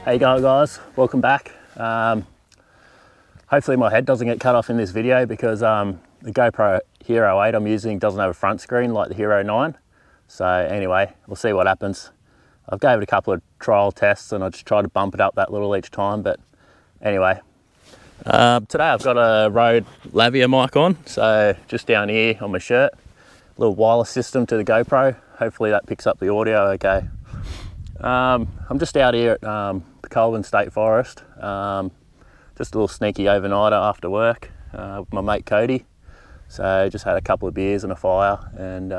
Hey guys, welcome back. Hopefully my head doesn't get cut off in this video because the GoPro Hero 8 I'm using doesn't have a front screen like the Hero 9. So anyway, we'll see what happens. I've gave it a couple of trial tests and I just tried to bump it up that little each time, but anyway. Today I've got a Rode Lavia mic on, so just down here on my shirt. Little wireless system to the GoPro. Hopefully that picks up the audio okay. I'm just out here at the Colvin State Forest. Just a little sneaky overnighter after work with my mate Cody. So just had a couple of beers and a fire, and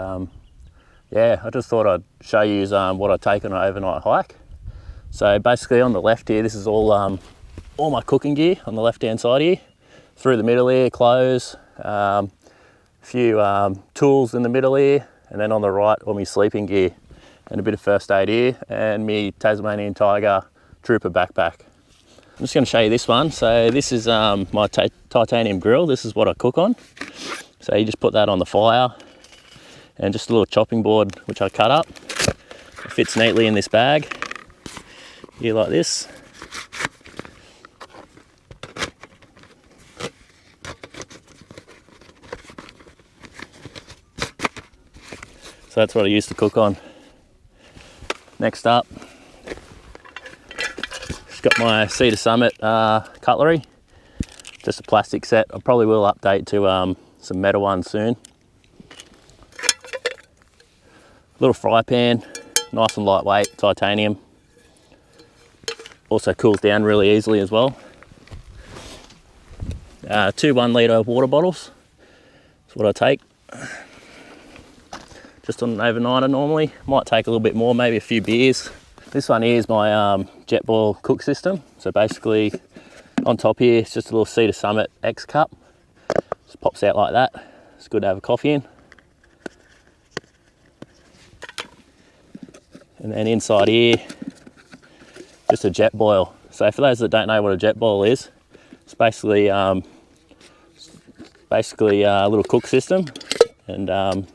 yeah, I just thought I'd show you what I take on an overnight hike. So basically on the left here, this is all my cooking gear on the left hand side here. Through the middle here, clothes, a few tools in the middle here, and then on the right all my sleeping gear and a bit of first aid here, and me Tasmanian Tiger Trooper backpack. I'm just going to show you this one. So this is my titanium grill. This is what I cook on. So you just put that on the fire, and just a little chopping board which I cut up. It fits neatly in this bag here like this. So that's what I used to cook on. Next up, just got my Cedar Summit cutlery. Just a plastic set. I probably will update to some metal ones soon. Little fry pan, nice and lightweight, titanium. Also cools down really easily as well. 2 1 litre water bottles. That's what I take. Just on an overnighter normally. Might take a little bit more, maybe a few beers. This one here is my Jetball cook system. So basically on top here, it's just a little Cedar Summit X cup. Just pops out like that. It's good to have a coffee in. And then inside here, just a Jetboil. So for those that don't know what a Jetboil is, it's basically a little cook system. And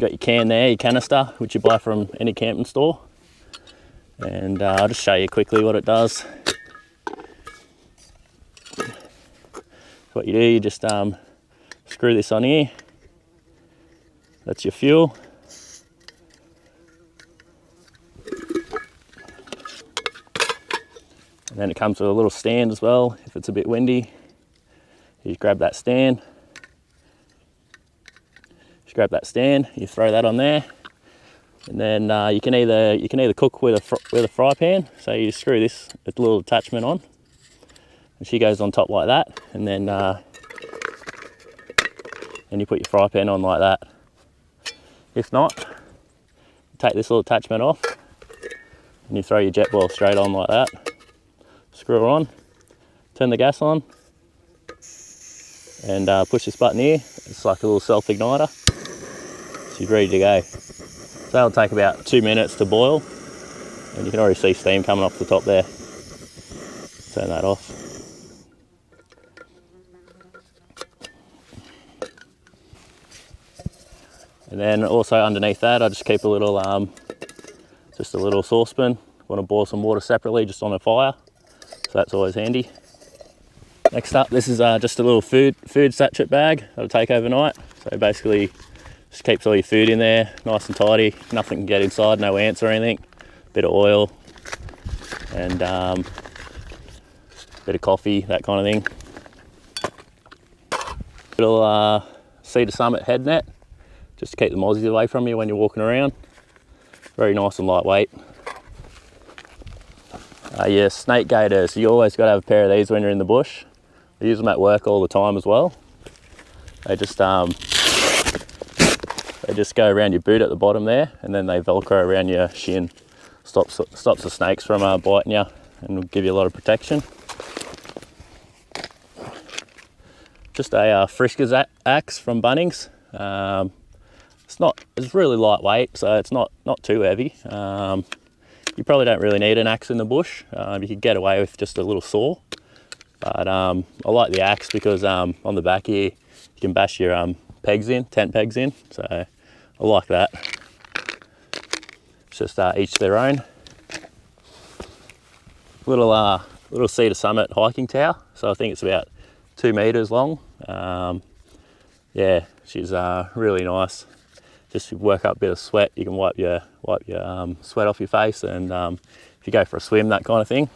got your can there, your canister, which you buy from any camping store. And I'll just show you quickly what it does. What you do, you just screw this on here. That's your fuel. And then it comes with a little stand as well if it's a bit windy. You just grab that stand. Just grab that stand, you throw that on there, and then you can either cook with a fry pan. So you just screw this little attachment on, and she goes on top like that, and then you put your fry pan on like that. If not, take this little attachment off, and you throw your Jetboil straight on like that. Screw her on, turn the gas on, and push this button here. It's like a little self-igniter. She's ready to go. So that'll take about 2 minutes to boil, and you can already see steam coming off the top there. Turn that off. And then also underneath that, I just keep a little saucepan. Want to boil some water separately, just on a fire. So that's always handy. Next up, this is just a little food sachet bag that'll take overnight. So basically, just keeps all your food in there, nice and tidy. Nothing can get inside, no ants or anything. Bit of oil and bit of coffee, that kind of thing. Little Cedar Summit head net, just to keep the mozzies away from you when you're walking around. Very nice and lightweight. Yeah, snake gators. You always got to have a pair of these when you're in the bush. I use them at work all the time as well. They just go around your boot at the bottom there, and then they Velcro around your shin. Stops the snakes from biting you, and will give you a lot of protection. Just a Friskers Axe from Bunnings. It's really lightweight, so it's not too heavy. You probably don't really need an axe in the bush. You could get away with just a little saw. But I like the axe because on the back here, you can bash your tent pegs in. So I like that. It's just each their own. little Cedar Summit hiking tower. So I think it's about 2 meters long. Yeah, she's really nice. Just work up a bit of sweat, you can wipe your sweat off your face, and if you go for a swim, that kind of thing.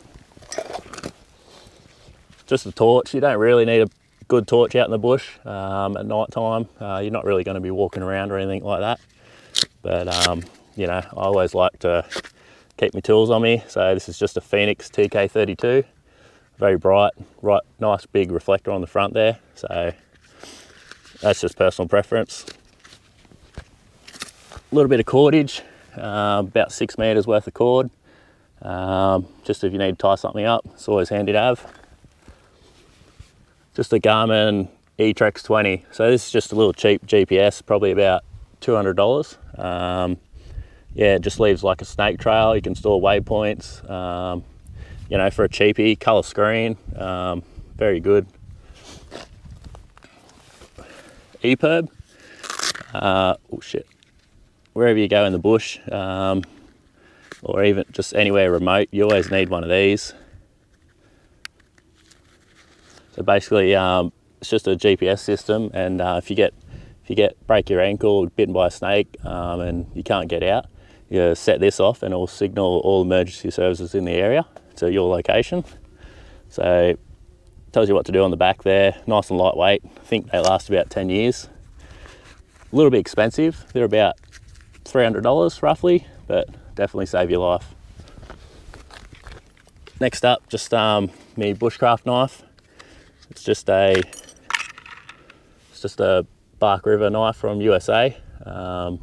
Just a torch. You don't really need a good torch out in the bush at night time. You're not really going to be walking around or anything like that. But you know, I always like to keep my tools on me. So this is just a Phoenix TK32. Very bright, nice big reflector on the front there. So that's just personal preference. A little bit of cordage, about 6 meters worth of cord. Just if you need to tie something up, it's always handy to have. Just a Garmin Etrex 20. So this is just a little cheap GPS, probably about $200. Yeah, it just leaves like a snake trail. You can store waypoints. You know, for a cheapie, color screen, very good. EPIRB, oh shit. Wherever you go in the bush, or even just anywhere remote, you always need one of these. So basically, it's just a GPS system, and if you break your ankle, bitten by a snake, and you can't get out, you set this off, and it will signal all emergency services in the area to your location. So it tells you what to do on the back there. Nice and lightweight. I think they last about 10 years. A little bit expensive. They're about $300 roughly, but definitely save your life. Next up, just my Bushcraft knife. It's just a Bark River knife from USA. I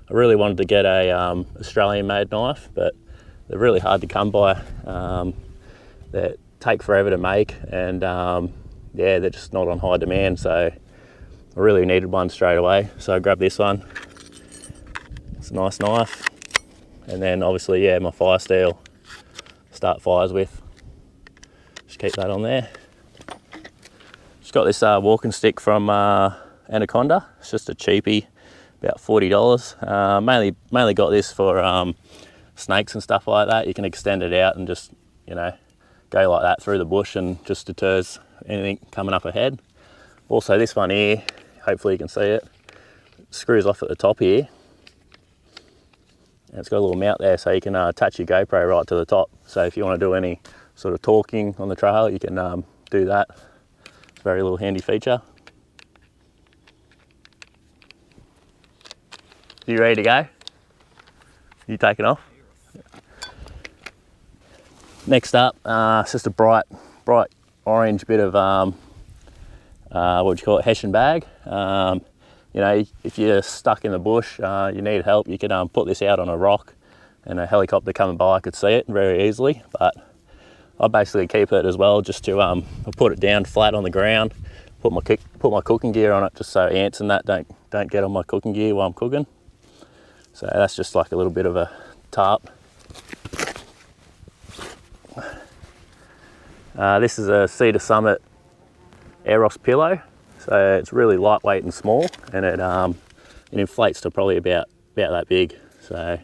really wanted to get a Australian made knife, but they're really hard to come by. They take forever to make, and yeah, they're just not on high demand, so I really needed one straight away. So I grabbed this one. It's a nice knife. And then obviously, yeah, my fire steel, start fires with. Just keep that on there. Just got this walking stick from Anaconda. It's just a cheapie, about $40. Mainly got this for snakes and stuff like that. You can extend it out and just, you know, go like that through the bush, and just deters anything coming up ahead. Also this one here, hopefully you can see it, screws off at the top here. And it's got a little mount there, so you can attach your GoPro right to the top. So if you want to do any sort of talking on the trail, you can do that. It's a very little handy feature. You ready to go? You taking off? Next up, it's just a bright orange bit of what would you call it, Hessian Bag. You know, if you're stuck in the bush, you need help, you can put this out on a rock, and a helicopter coming by could see it very easily. But I basically keep it as well, just to I put it down flat on the ground, put my cooking gear on it, just so ants and that don't get on my cooking gear while I'm cooking. So that's just like a little bit of a tarp. This is a Cedar Summit Eros pillow. So it's really lightweight and small, and it inflates to probably about that big. So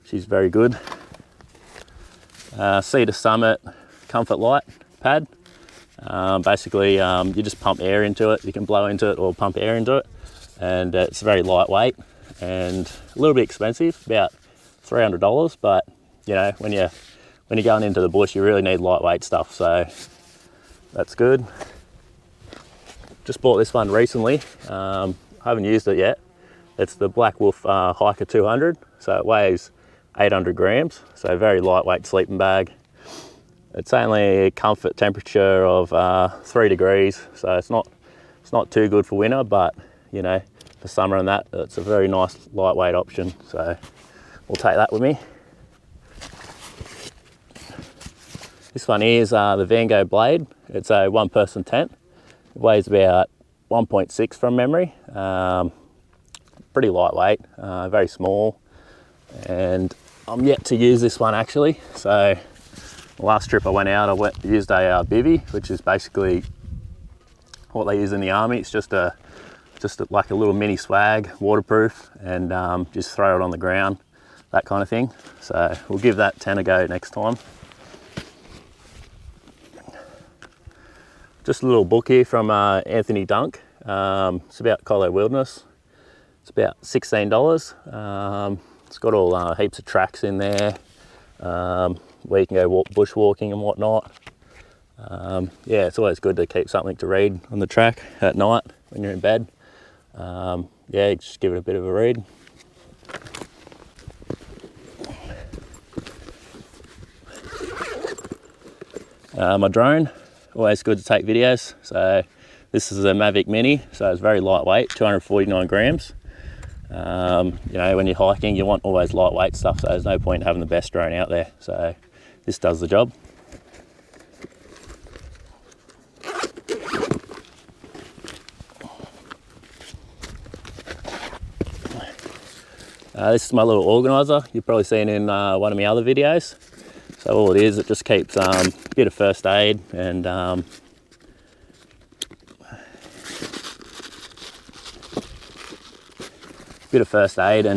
she's very good. Cedar Summit Comfort Light pad. Basically, you just pump air into it. You can blow into it or pump air into it, and it's very lightweight and a little bit expensive, about $300. But you know, when you're going into the bush, you really need lightweight stuff. So that's good. Just bought this one recently. I haven't used it yet. It's the Black Wolf Hiker 200. So it weighs 800 grams. So very lightweight sleeping bag. It's only a comfort temperature of 3 degrees. So it's not too good for winter, but you know, for summer and that, it's a very nice lightweight option. So we'll take that with me. This one here is the Gogh Blade. It's a one-person tent. It weighs about 1.6 from memory. Pretty lightweight, very small. And I'm yet to use this one actually. So the last trip I went out, I used a bivvy, which is basically what they use in the army. It's just like a little mini swag, waterproof, and just throw it on the ground, that kind of thing. So we'll give that tent a go next time. Just a little book here from Anthony Dunk. It's about Colo Wilderness. It's about $16. It's got all heaps of tracks in there where you can go bushwalking and whatnot. Yeah, it's always good to keep something to read on the track at night when you're in bed. Yeah, just give it a bit of a read. My drone, always good to take videos. So this is a Mavic Mini, so it's very lightweight, 249 grams. You know, when you're hiking, you want always lightweight stuff, so there's no point in having the best drone out there. So this does the job. This is my little organiser. You've probably seen in one of my other videos. So all it is, it just keeps a bit of first aid and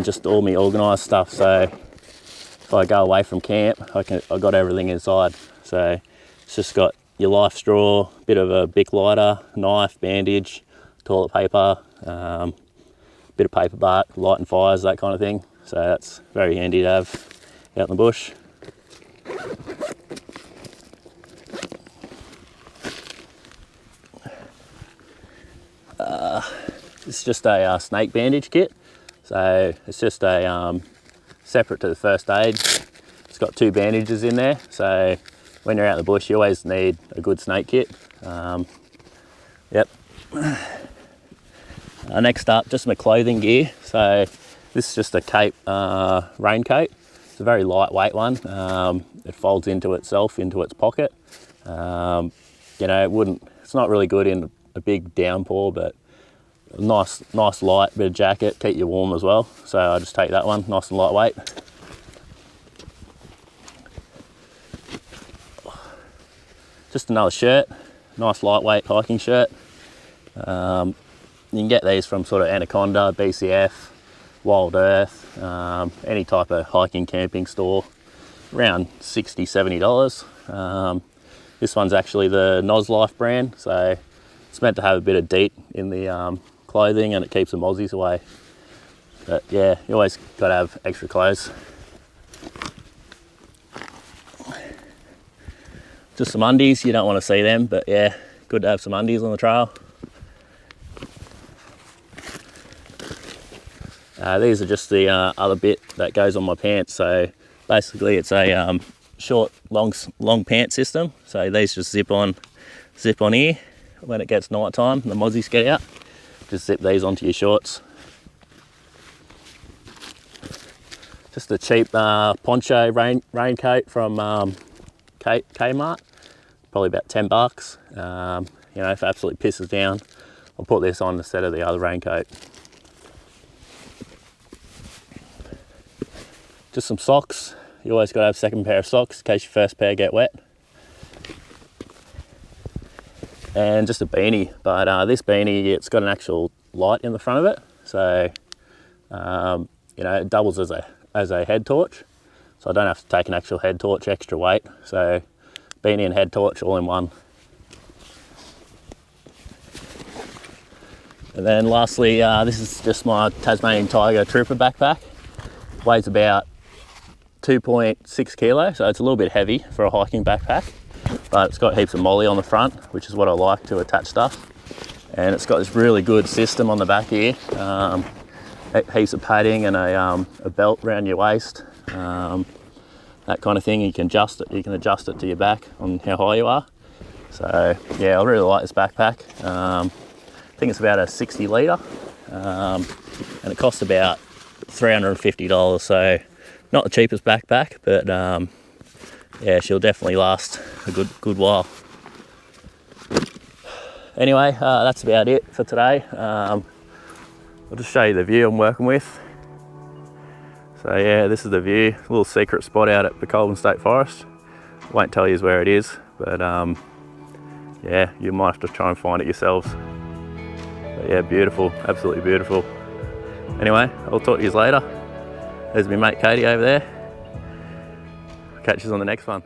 just all my organised stuff. So if I go away from camp, I got everything inside. So it's just got your life straw, bit of a Bic lighter, knife, bandage, toilet paper, bit of paper bark, lighting fires, that kind of thing. So that's very handy to have out in the bush. It's just a snake bandage kit. So it's just a separate to the first aid. It's got 2 bandages in there. So when you're out in the bush, you always need a good snake kit. Yep. Next up, just my clothing gear. So this is just a cape raincoat. It's a very lightweight one. It folds into itself, into its pocket. You know, it's not really good in a big downpour, but nice light bit of jacket, keep you warm as well. So I just take that one, nice and lightweight. Just another shirt, nice lightweight hiking shirt. You can get these from sort of Anaconda, BCF, Wild Earth, any type of hiking camping store, around $60, $70. This one's actually the Nozlife brand, so it's meant to have a bit of DEET in the clothing and it keeps the mozzies away. But yeah, you always got to have extra clothes. Just some undies, you don't want to see them, but yeah, good to have some undies on the trail. These are just the other bit that goes on my pants. So basically it's a short, long pant system. So these just zip on here. When it gets night time, the mozzies get out, just zip these onto your shorts. Just a cheap poncho raincoat from Kmart, probably about $10. You know, if it absolutely pisses down, I'll put this on instead of the other raincoat. Just some socks. You always got to have a second pair of socks in case your first pair get wet. And just a beanie, but this beanie, it's got an actual light in the front of it. So, you know, it doubles as a head torch. So I don't have to take an actual head torch extra weight. So beanie and head torch all in one. And then lastly, this is just my Tasmanian Tiger Trooper backpack. Weighs about 2.6 kilos, so it's a little bit heavy for a hiking backpack, but it's got heaps of molly on the front, which is what I like to attach stuff. And it's got this really good system on the back here, heaps of padding and a belt around your waist, that kind of thing. You can adjust it to your back on how high you are. So yeah, I really like this backpack. I think it's about a 60 litre, and it costs about $350, so not the cheapest backpack, but yeah, she'll definitely last a good while. Anyway, that's about it for today. I'll just show you the view I'm working with. So yeah, this is the view, a little secret spot out at the Colvin State Forest. Won't tell you where it is, but yeah, you might have to try and find it yourselves. But yeah, beautiful, absolutely beautiful. Anyway, I'll talk to you later. There's my mate Katie over there. Catch you on the next one.